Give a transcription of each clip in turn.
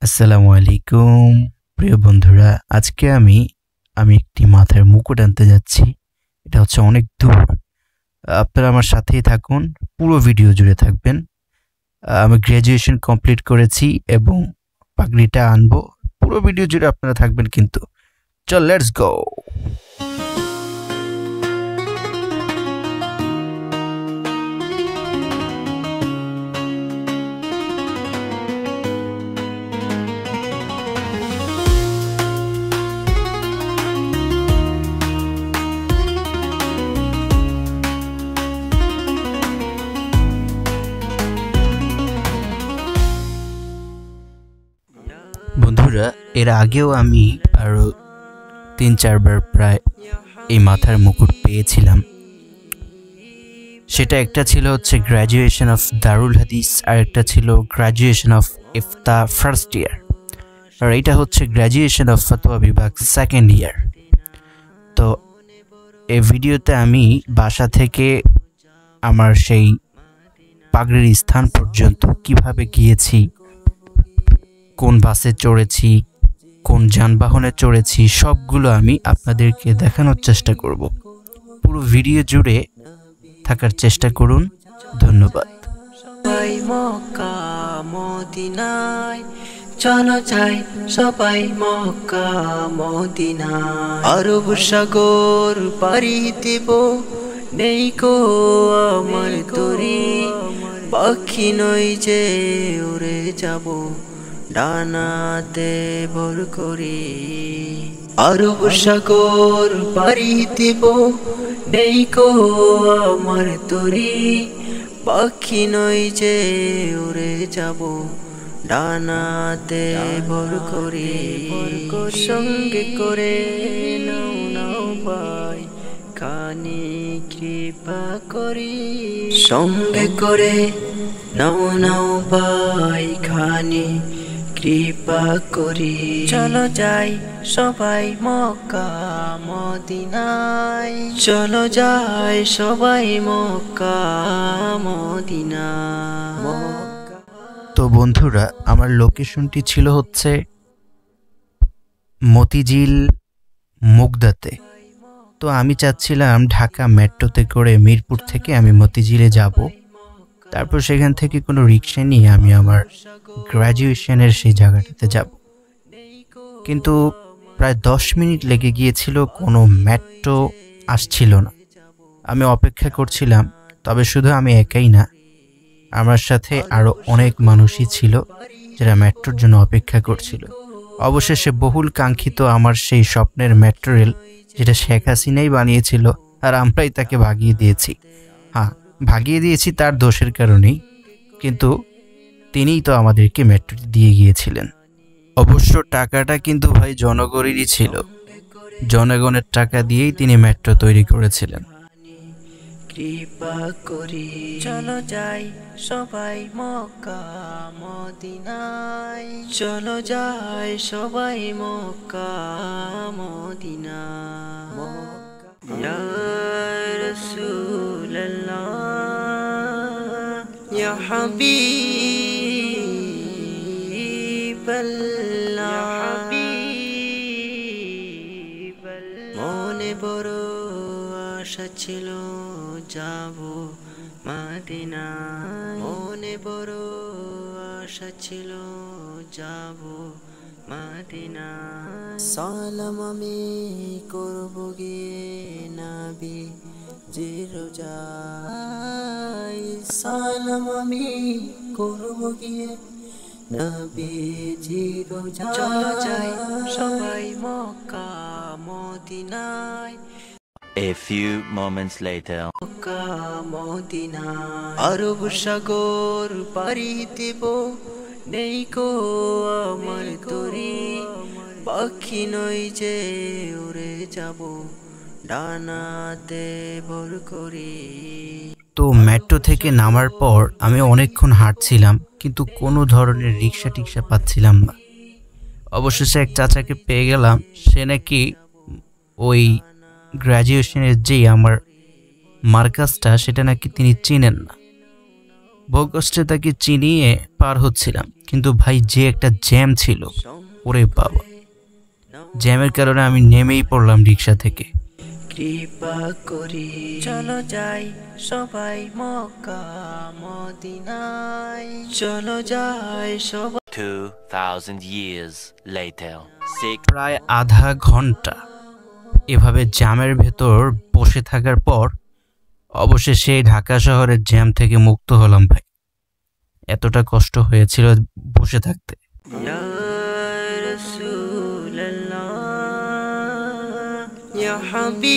আসসালামু আলাইকুম প্রিয় বন্ধুরা, আজকে আমি একটি মাথার মুকুট আনতে যাচ্ছি। এটা হচ্ছে অনেক দূর। আপনারা আমার সাথেই থাকুন, পুরো ভিডিও জুড়ে থাকবেন। আমি গ্র্যাজুয়েশন কমপ্লিট করেছি এবং পাগড়িটা আনবো। পুরো ভিডিও জুড়ে আপনারা থাকবেন কিন্তু। চল, লেটস গো। বন্ধুরা, এর আগেও আমি আরও ৩-৪ বার প্রায় এই মাথার মুকুট পেয়েছিলাম। সেটা একটা ছিল হচ্ছে গ্র্যাজুয়েশন অফ দারুল হাদিস, আর একটা ছিল গ্র্যাজুয়েশন অফ ইফতা ফার্স্ট ইয়ার, আর এটা হচ্ছে গ্র্যাজুয়েশন অফ ফতোয়া বিভাগ সেকেন্ড ইয়ার। তো এই ভিডিওতে আমি বাসা থেকে আমার সেই পাগড়ির স্থান পর্যন্ত কিভাবে গিয়েছি, কোন বাসে চড়েছি, কোন যানবাহনে চড়েছি, সবগুলো আমি আপনাদেরকে দেখানোর চেষ্টা করব। পুরো ভিডিও জুড়ে থাকার চেষ্টা করুন। ধন্যবাদ। সবাই মক্কা মদিনায় চলো যাই, সবাই মক্কা মদিনায়। আরব সাগর পাড়ি দেব, নেই কো আমার তরি, পাখি নই যে উড়ে যাব, ডানাতে ভর করি। আরব সাগর পাড়ি দেব, নেই কো আমার তরি, পাখি নই যে উড়ে যাব, ডানাতে ভর করি। সঙ্গে করে নাও নাও ভাই, খানি কৃপা করি। সঙ্গে করে নাও নাও ভাই, খানি কৃপা করি। চলো যাই সবাই মক্কা মদিনায়, চলো যাই সবাই মক্কা মদিনায়। তো বন্ধুরা, আমার লোকেশনটি ছিল হচ্ছে মতিঝিল মুগদাতে। তো আমি চাচ্ছিলাম ঢাকা মেট্রোতে করে মিরপুর থেকে আমি মতিঝিলে যাব, তারপর সেখান থেকে কোনো রিক্সা নিয়ে আমি আমার গ্র্যাজুয়েশনের সেই জায়গাটাতে যাব। কিন্তু প্রায় 10 মিনিট লেগে গিয়েছিল, কোনো মেট্রো আসছিল না। আমি অপেক্ষা করছিলাম, তবে শুধু আমি একাই না, আমার সাথে আরও অনেক মানুষই ছিল যারা মেট্রোর জন্য অপেক্ষা করছিল। অবশেষে বহুল কাঙ্ক্ষিত আমার সেই স্বপ্নের মেট্রো রেল, যেটা শেখ হাসিনাই বানিয়েছিল, আর আমরাই তাকে ভাগিয়ে দিয়েছি। হ্যাঁ, ভাগিয়ে দিয়েছি তার দোষের কারণেই, কিন্তু তিনিই তো আমাদেরকে মেট্রোটি দিয়ে গিয়েছিলেন। অবশ্য টাকাটা কিন্তু ভাই জনগণেরই ছিল, জনগণের টাকা দিয়েই তিনি মেট্রো তৈরি করেছিলেন। কৃপা করি চলো যাই সবাই মক্কা মদিনায়, চলো যাই সবাই মক্কা মদিনায়। ইয়া রাসূলুল্লাহ ইয়া হাবিবাল্লাহ, মনে বড় আশা ছিল যাব মদিনায়, মনে বড় আশা ছিল যাব মদিনায়। সালাম আমি করব গিয়ে নবী জি রোজায়, সালাম আমি করব গিয়ে নবী জি রোজায়। চলো যাই সবাই মক্কা মদিনায়। A few moments later. Mecca মদিনায় আরব সাগর পাড়ি দেব, নেই কো আমার তরি, পাখি নই যে উড়ে যাব, ডানাতে ভর করি। তো মেট্রো থেকে নামার পর আমি অনেকক্ষণ হাঁটছিলাম, কিন্তু কোনো ধরনের রিক্সা টিক্সা পাচ্ছিলাম না। অবশেষে এক চাচাকে পেয়ে গেলাম, সে নাকি ওই গ্র্যাজুয়েশনের যেই আমার মার্কাসটা, সেটা নাকি তিনি চিনেন না। বহু কষ্টে তাকে চিনিয়ে পার হচ্ছিলাম, কিন্তু ভাই যে একটা জ্যাম ছিল, ওরে বাবা, জ্যামের কারণে আমি নেমেই পড়লাম রিক্সা থেকে। কৃপা করি চলো যাই সবাই মক্কা মদিনায়, চলো যাই সবাই 2,000 years later. 6. প্রায় আধা ঘন্টা এভাবে জ্যামের ভেতর বসে থাকার পর অবশেষে ঢাকা শহরের জ্যাম থেকে মুক্ত হলাম ভাই। এতটা কষ্ট হয়েছিল বসে থাকতে। ইয়া রাসূলুল্লাহ ইয়া হাবিবাল্লাহ,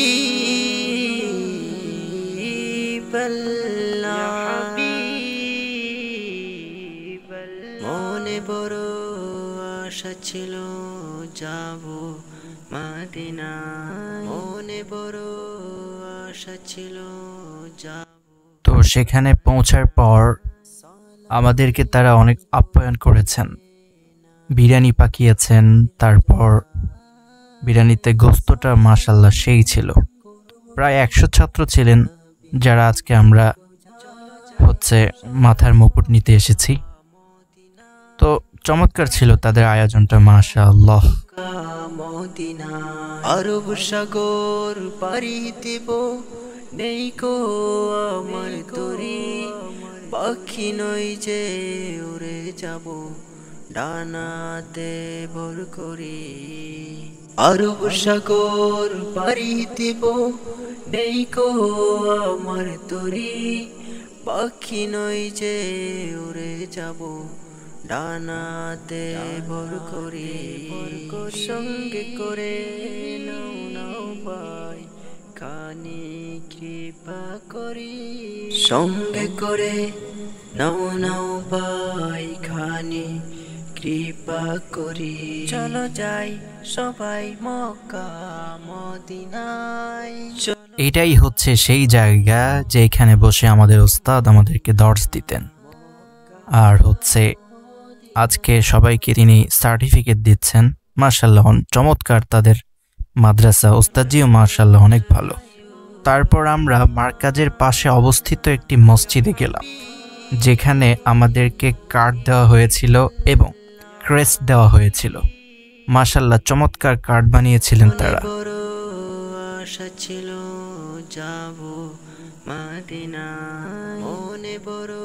মনে বড় আশা ছিল যাব মদিনা, মনে বড় আশা ছিল যাব। তো সেখানে পৌঁছার পর আমাদেরকে তারা অনেক আপ্যায়ন করেছেন, বিরিয়ানি পাকিয়েছেন। তারপর বিরিয়ানিতে গোস্তটা মাশাআল্লাহ সেই ছিল। প্রায় 100 ছাত্র ছিলেন, যারা আজকে আমরা মাথার মুকুট নিতে এসেছি। তো চমৎকার ছিল তাদের আয়োজনটা, মাশাআল্লাহ। মদিনা আরব সাগর পাড়ি দেব, নেই কো আমার তরি, পাখি নই যে উড়ে যাব ডানাতে ভর করি। আরব সাগর পাড়ি দেব, নেই কো আমার তরি, পাখি নই যে উড়ে যাব ডানাতে ভর করি। সঙ্গে করে নাও নাও ভাই খানি কৃপা করি, সঙ্গে করে নাও নাও ভাই খানি কৃপা করি। চলো যাই সবাই মক্কা মদিনায়। এটাই হচ্ছে সেই জায়গা যেখানে বসে আমাদের ওস্তাদ আমাদেরকে দর্স দিতেন। আর আজকে সবাইকে তিনি সার্টিফিকেট দিচ্ছেন। মাশাআল্লাহ, চমৎকার তাদের মাদ্রাসা, ওস্তাদজিও মাশাআল্লাহ অনেক ভালো। তারপর আমরা মার্কাজের পাশে অবস্থিত একটি মসজিদে গেলাম, যেখানে আমাদেরকে কার্ড দেওয়া হয়েছিল এবং ক্রেস্ট দেওয়া হয়েছিল। মাশাআল্লাহ, চমৎকার কার্ড বানিয়েছিলেন তারা। বড় আশা ছিল যাব মদিনা, মনে বড়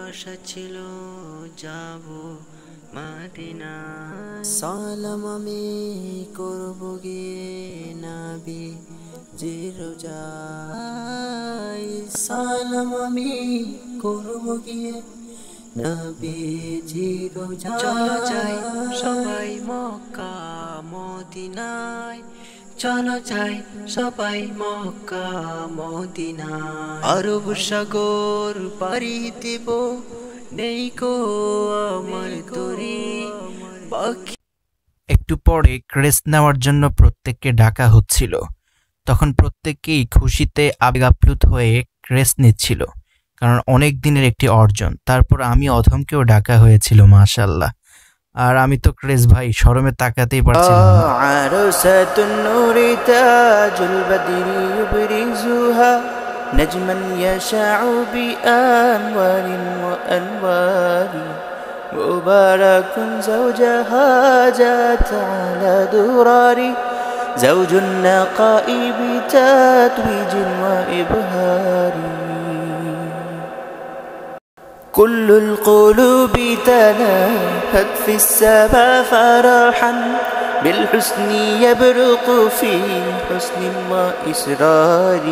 আশা ছিল যাব মদিনা। সালাম আমি করব গিয়ে নবী জি রোজায়, সালাম আমি করব গিয়ে নবী জি রোজায়। চলো যাই সবাই মক্কা মদিনায়, চলো যাই সবাই মক্কা মদিনায়। আরব সাগর পাড়ি দেব, নেই কো আমার তরি, পাখি। একটু পরে ক্রেস্ট নেওয়ার জন্য প্রত্যেককে ডাকা হচ্ছিল। তখন প্রত্যেককেই খুশিতে আবেগ আপ্লুত হয়ে ক্রেস্ট নিচ্ছিল, কারণ অনেক দিনের একটি অর্জন। তারপর আমি অধমকেও ডাকা হয়েছিল, মাশাআল্লাহ। আর আমি তো ক্রেস্ট ভাই শরমে তাকাতেই পারছিলাম না। আরসাতুন নূরি তাজুল বদরি ইবরিজুহা, نجما يشع بأنوار وأنوار، مبارك زوجها جاءت على درار، زوج النقاء بتتويج وإبهار. كل القلوب تناهت في السماء فرحا، بالحسن يبرق في حسن وإسرار.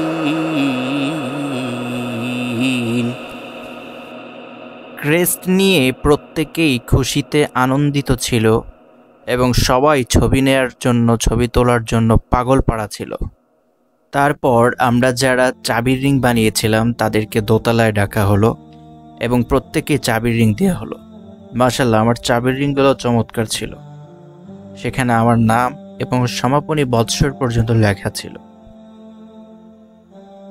ক্রেস্ট নিয়ে প্রত্যেকেই খুশিতে আনন্দিত ছিল এবং সবাই ছবি নেয়ার জন্য, ছবি তোলার জন্য পাগল পাড়া ছিল। তারপর আমরা যারা চাবির রিং বানিয়েছিলাম তাদেরকে দোতলায় ডাকা হলো এবং প্রত্যেকে চাবির রিং দেওয়া হলো। মাশাআল্লাহ, আমার চাবির রিংগুলো চমৎকার ছিল। সেখানে আমার নাম এবং সমাপনী বৎসর পর্যন্ত লেখা ছিল।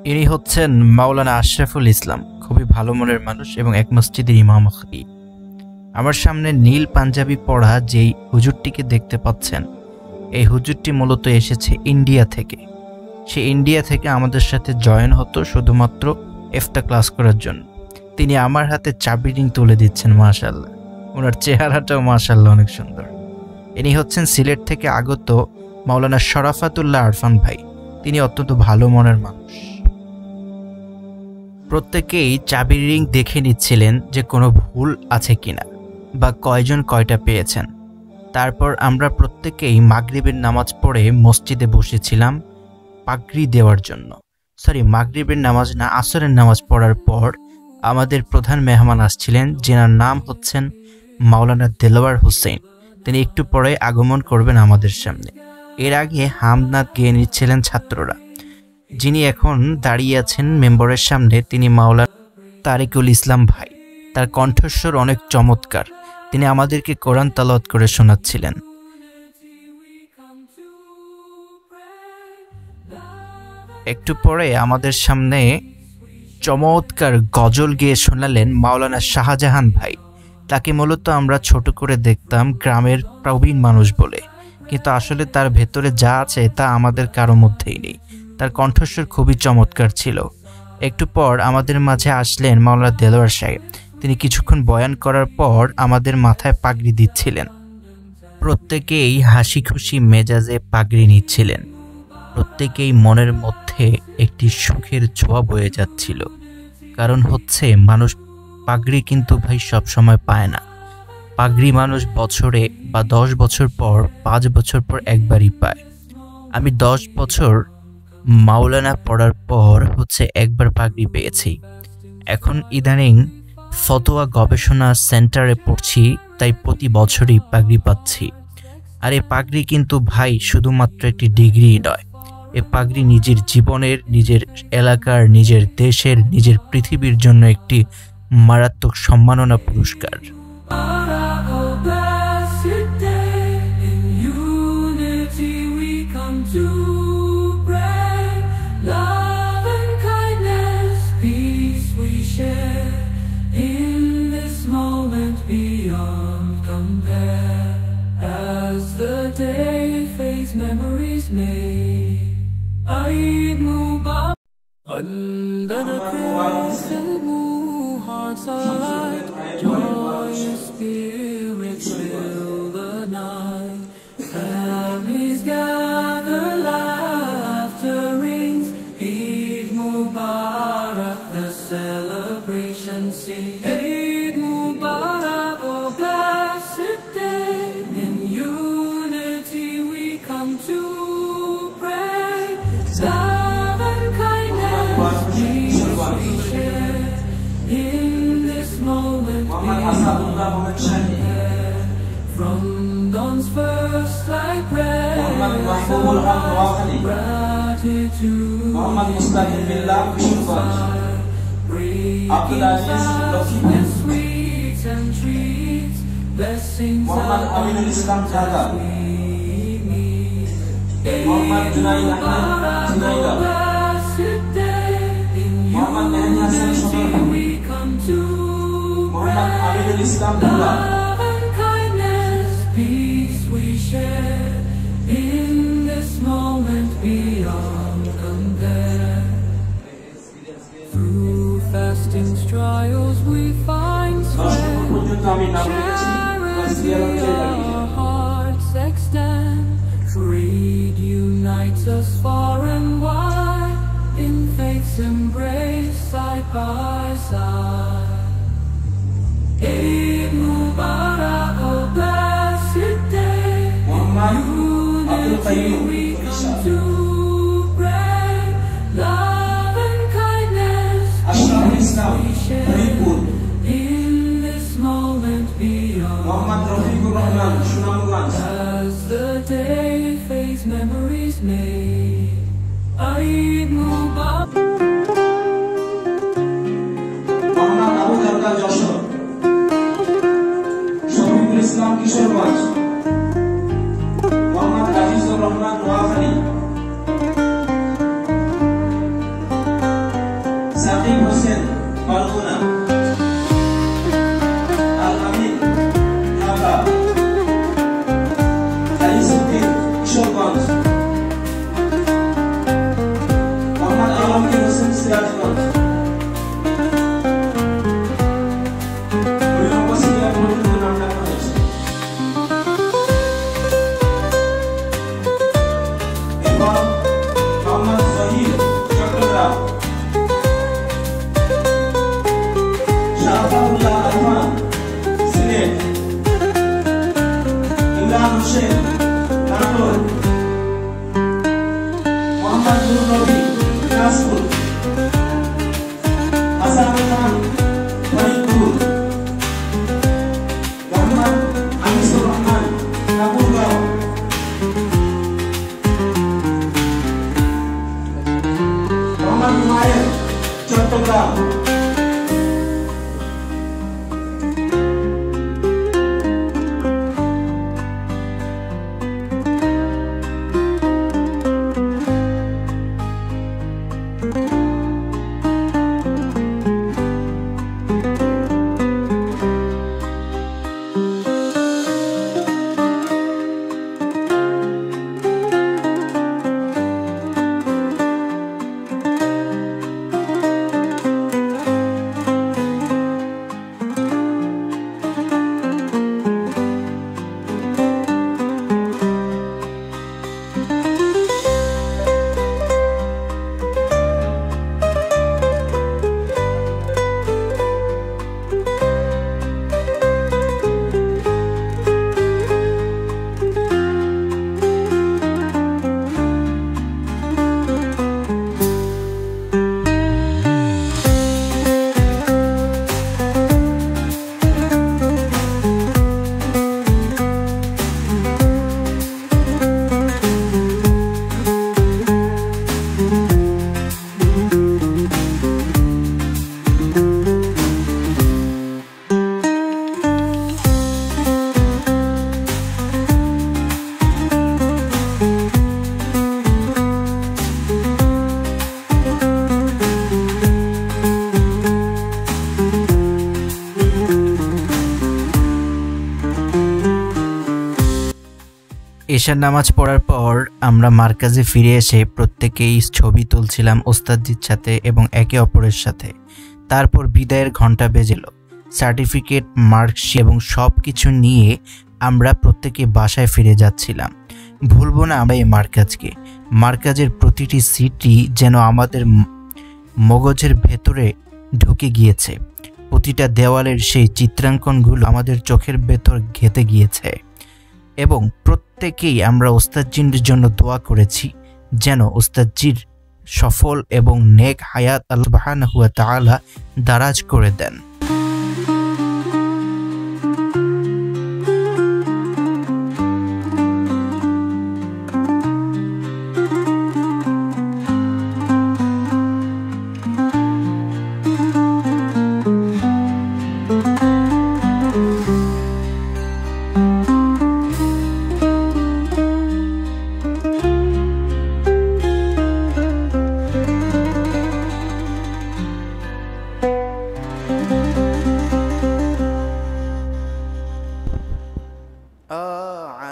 ইনি হচ্ছেন মাওলানা আশরাফুল ইসলাম, খুবই ভালো মনের মানুষ এবং এক মসজিদের ইমাম। আমার সামনে নীল পাঞ্জাবি পরা যেই হুজুরটিকে দেখতে পাচ্ছেন, এই হুজুরটি মূলত এসেছে ইন্ডিয়া থেকে। সে ইন্ডিয়া থেকে আমাদের সাথে জয়েন হতো শুধুমাত্র ইফতা ক্লাস করার জন্য। তিনি আমার হাতে চাবি রিং তুলে দিচ্ছেন। মাশাআল্লাহ, ওনার চেহারাটাও মাশাআল্লাহ অনেক সুন্দর। ইনি হচ্ছেন সিলেট থেকে আগত মাওলানা শরাফাতুল্লাহ আরফান ভাই। তিনি অত্যন্ত ভালো মনের মানুষ। প্রত্যেকেই চাবির রিং দেখে নিচ্ছিলেন যে কোনো ভুল আছে কিনা বা কয়জন কয়টা পেয়েছেন। তারপর আমরা প্রত্যেকেই মাগরিবের নামাজ পড়ে মসজিদে বসেছিলাম পাগড়ি দেওয়ার জন্য। মাগরিবের নামাজ না, আসরের নামাজ পড়ার পর আমাদের প্রধান মেহমান আসছিলেন, যেনার নাম হচ্ছেন মাওলানা দেলোয়ার হোসেন। তিনি একটু পরে আগমন করবেন আমাদের সামনে। এর আগে হামনাদ গেয়ে নিচ্ছিলেন ছাত্ররা। যিনি এখন দাঁড়িয়ে আছেন মেম্বরের সামনে, তিনি মাওলানা তারিকুল ইসলাম ভাই। তার কণ্ঠস্বর অনেক চমৎকার। তিনি আমাদেরকে কোরআন তেলাওয়াত করে শোনাচ্ছিলেন। একটু পরে আমাদের সামনে চমৎকার গজল গেয়ে শোনালেন মাওলানা শাহজাহান ভাই। তাকে মূলত আমরা ছোট করে দেখতাম গ্রামের প্রবীণ মানুষ বলে, কিন্তু আসলে তার ভেতরে যা আছে তা আমাদের কারো মধ্যেই নেই। তার কণ্ঠস্বর খুবই চমৎকার ছিল। একটু পর আমাদের মাঝে আসলেন মাওলানা দেলোয়ার সাহেব। তিনি কিছুক্ষণ বয়ান করার পর আমাদের মাথায় পাগড়ি দিচ্ছিলেন। প্রত্যেকেই হাসি খুশি মেজাজে পাগড়ি নিচ্ছিলেন। প্রত্যেকেই মনের মধ্যে একটি সুখের ছোঁয়া বয়ে যাচ্ছিল। কারণ হচ্ছে মানুষ পাগড়ি কিন্তু ভাই সব সময় পায় না। পাগড়ি মানুষ বছরে বা 10 বছর পর, 5 বছর পর একবারই পায়। আমি 10 বছর মাওলানা পড়ার পর একবার পাগড়ি পেয়েছি। এখন ইদানিং ফতোয়া গবেষণা সেন্টারে পড়ছি, তাই প্রতি বছরই পাগড়ি পাচ্ছি। আর এই পাগড়ি কিন্তু ভাই শুধুমাত্র একটি ডিগ্রি নয়, এ পাগড়ি নিজের জীবনের, নিজের এলাকার, নিজের দেশের, নিজের পৃথিবীর জন্য একটি মারাত্মক সম্মাননা পুরস্কার। Eid Mubarak. Under the crescent moon, hearts alight, joyous spirits fill the night. Families gather, laughter rings. Eid Mubarak, the celebration sings. Eid Mubarak, oh blessed day. In unity we come to pray. Love and kindness, peace we share. In this moment we compare. From dawn's first light prayer, gratitude inspire. Breaking fast with sweets and treats, blessings are as we meet. Eid Mubarak, oh blessed day. In unity we come to pray. Love and kindness, peace we share. In this moment beyond compare. Through fasting's trials we find strength. Charity our hearts extend. Creed unites us far and wide. In faith's embrace, side by side. Eid Mubarak, oh blessed day. Unity we come to pray. Love and kindness, peace we share. In this moment beyond as the day fades, memories made. Eid Mubarak. ইসলাম কিশোরগঞ্জ, মোহাম্মদ আজিজুর রহমান নোয়াখালী, সাকিব হোসেন বরগুনা, আল আমিন ঢাকা, আইসুদ্দিন কিশোরগঞ্জ, মোহাম্মদ আলমগীর হোসেন সিরাজগঞ্জ, ইমরান হোসেন নাটোর, মোহাম্মদ নূর নবী দিনাজপুর, হাসান খান ফরিদপুর, মোহাম্মদ আনিসুর রহমান ঠাকুরগাঁও, মোহাম্মদ হুমায়ুন চট্টগ্রাম। এশার নামাজ পড়ার পর আমরা মার্কাজে ফিরে এসে প্রত্যেকেই ছবি তুলছিলাম ওস্তাদজির সাথে এবং একে অপরের সাথে। তারপর বিদায়ের ঘন্টা বেজেল। সার্টিফিকেট, মার্কশিট এবং সব কিছু নিয়ে আমরা প্রত্যেকে বাসায় ফিরে যাচ্ছিলাম। ভুলবো না আমরা এই মার্কাজকে। মার্কাজের প্রতিটি সিটি যেন আমাদের মগজের ভেতরে ঢুকে গিয়েছে। প্রতিটা দেওয়ালের সেই চিত্রাঙ্কনগুলো আমাদের চোখের ভেতর ঘেঁটে গিয়েছে এবং প্রত্যেকেই আমরা ওস্তাদজির জন্য দোয়া করেছি যেন ওস্তাদজির সফল এবং নেক হায়াত আল্লাহ সুবহানাহু ওয়া তাআলা দারাজ করে দেন।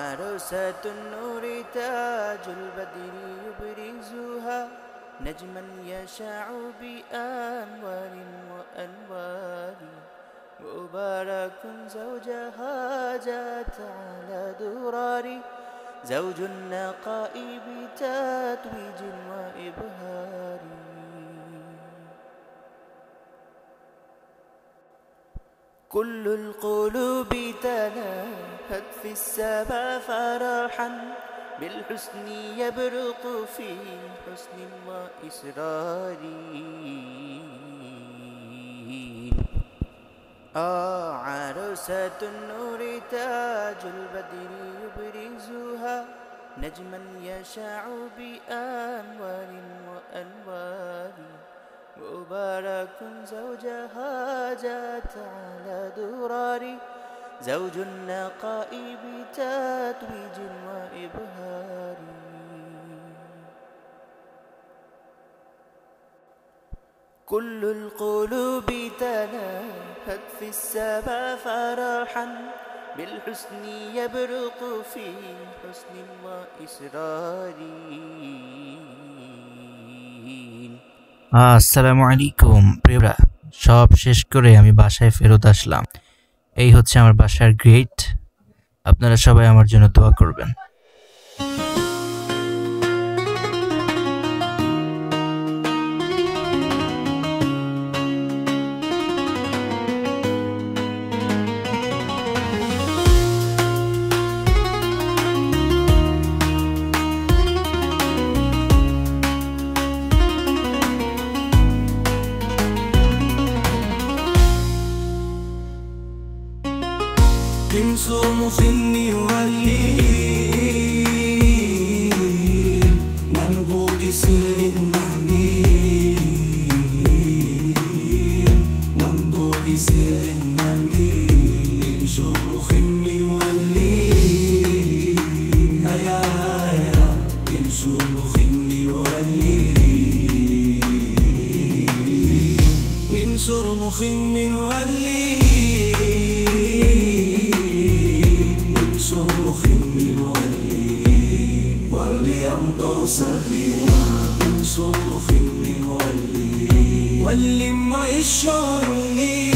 عروسة النور تاج البدر يبرزها نجما يشع بأنوار وأنوار مبارك زوجها جاءت على درار زوج النقاء بتتويج وإبهار كل القلوب تناهت في السماء فرحا بالحسن يبرق في حسن وإسرار عروسة النور تاج البدر يبرزها نجما يشع بأنوار وأنوار مبارك زوجها جاءت على درار زوج النقاء بتتويج وإبهار كل القلوب تناهت في السماء فرحا بالحسن يبرق في حسن وإسرار আসসালামু আলাইকুম প্রিয়রা, সব শেষ করে আমি বাসায় ফেরত আসলাম। এই হচ্ছে আমার বাসার গেট। আপনারা সবাই আমার জন্য দোয়া করবেন। يولي من بودي سلين مهني من بودي سلين مهني شروخ يولي هيا هيا من شروخ يولي من شروخ يولي واللي ما يشعرني